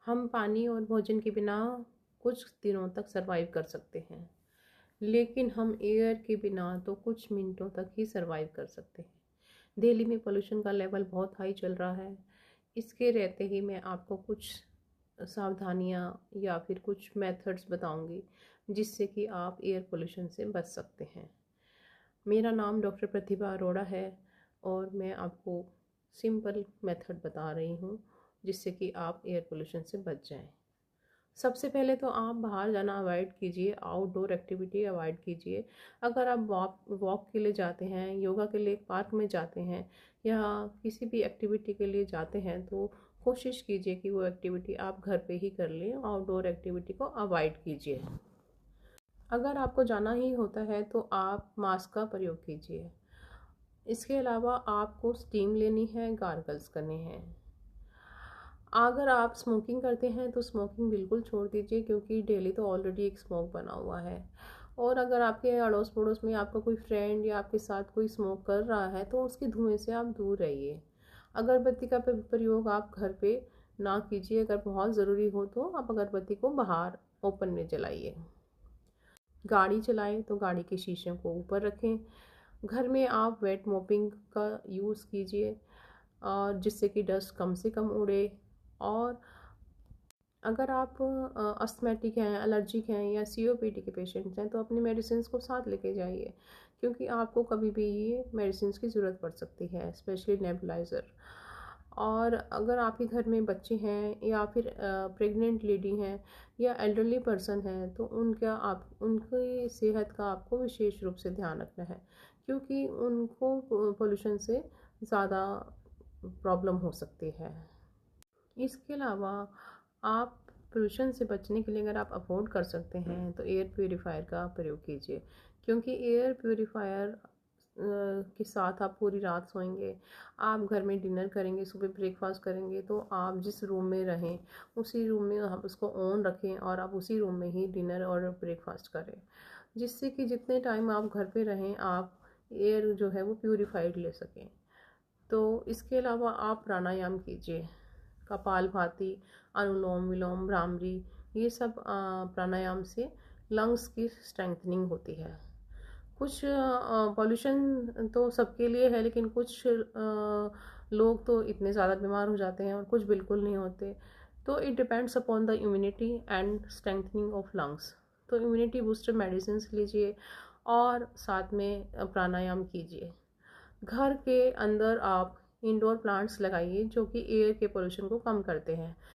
हम पानी और भोजन के बिना कुछ दिनों तक सरवाइव कर सकते हैं, लेकिन हम एयर के बिना तो कुछ मिनटों तक ही सरवाइव कर सकते हैं। दिल्ली में पोल्यूशन का लेवल बहुत हाई चल रहा है। इसके रहते ही मैं आपको कुछ सावधानियां या फिर कुछ मेथड्स बताऊंगी जिससे कि आप एयर पोल्यूशन से बच सकते हैं। मेरा नाम डॉक्टर प्रतिभा अरोड़ा है और मैं आपको सिंपल मेथड बता रही हूँ जिससे कि आप एयर पोल्यूशन से बच जाएं। सबसे पहले तो आप बाहर जाना अवॉइड कीजिए, आउटडोर एक्टिविटी अवॉइड कीजिए। अगर आप वॉक के लिए जाते हैं, योगा के लिए पार्क में जाते हैं या किसी भी एक्टिविटी के लिए जाते हैं तो कोशिश कीजिए कि वो एक्टिविटी आप घर पे ही कर लें। आउटडोर एक्टिविटी को अवॉइड कीजिए। अगर आपको जाना ही होता है तो आप मास्क का प्रयोग कीजिए। इसके अलावा आपको स्टीम लेनी है, गार्गल्स करने हैं। अगर आप स्मोकिंग करते हैं तो स्मोकिंग बिल्कुल छोड़ दीजिए, क्योंकि डेली तो ऑलरेडी एक स्मोक बना हुआ है। और अगर आपके अड़ोस पड़ोस में आपका कोई फ्रेंड या आपके साथ कोई स्मोक कर रहा है तो उसके धुएं से आप दूर रहिए। अगरबत्ती का प्रयोग आप घर पे ना कीजिए। अगर बहुत ज़रूरी हो तो आप अगरबत्ती को बाहर ओपन में जलाइए। गाड़ी चलाएं तो गाड़ी के शीशे को ऊपर रखें। घर में आप वेट मोपिंग का यूज़ कीजिए और जिससे कि डस्ट कम से कम उड़े। और अगर आप अस्थमेटिक हैं, एलर्जिक हैं या सीओपीडी के पेशेंट्स हैं तो अपनी मेडिसिन को साथ लेके जाइए, क्योंकि आपको कभी भी ये मेडिसिन की ज़रूरत पड़ सकती है, स्पेशली नेबुलाइज़र। और अगर आपके घर में बच्चे हैं या फिर प्रेग्नेंट लेडी हैं या एल्डरली पर्सन हैं तो उनकी सेहत का आपको विशेष रूप से ध्यान रखना है, क्योंकि उनको पोल्यूशन से ज़्यादा प्रॉब्लम हो सकती है। इसके अलावा आप पोल्यूशन से बचने के लिए अगर आप अफोर्ड कर सकते हैं तो एयर प्योरीफायर का प्रयोग कीजिए, क्योंकि एयर प्योरीफायर के साथ आप पूरी रात सोएंगे। आप घर में डिनर करेंगे, सुबह ब्रेकफास्ट करेंगे तो आप जिस रूम में रहें उसी रूम में आप उसको ऑन रखें और आप उसी रूम में ही डिनर और ब्रेकफास्ट करें, जिससे कि जितने टाइम आप घर पे रहें आप एयर जो है वो प्योरीफाइड ले सकें। तो इसके अलावा आप प्राणायाम कीजिए। कपालभाति, अनुलोम विलोम, भ्रामरी, ये सब प्राणायाम से लंग्स की स्ट्रेंथनिंग होती है। कुछ पॉल्यूशन तो सबके लिए है, लेकिन कुछ लोग तो इतने ज़्यादा बीमार हो जाते हैं और कुछ बिल्कुल नहीं होते। तो it depends upon the immunity and strengthening of lungs. तो इम्यूनिटी बूस्टर मेडिसिन लीजिए और साथ में प्राणायाम कीजिए। घर के अंदर आप इंडोर प्लांट्स लगाइए जो कि एयर के पोल्यूशन को कम करते हैं।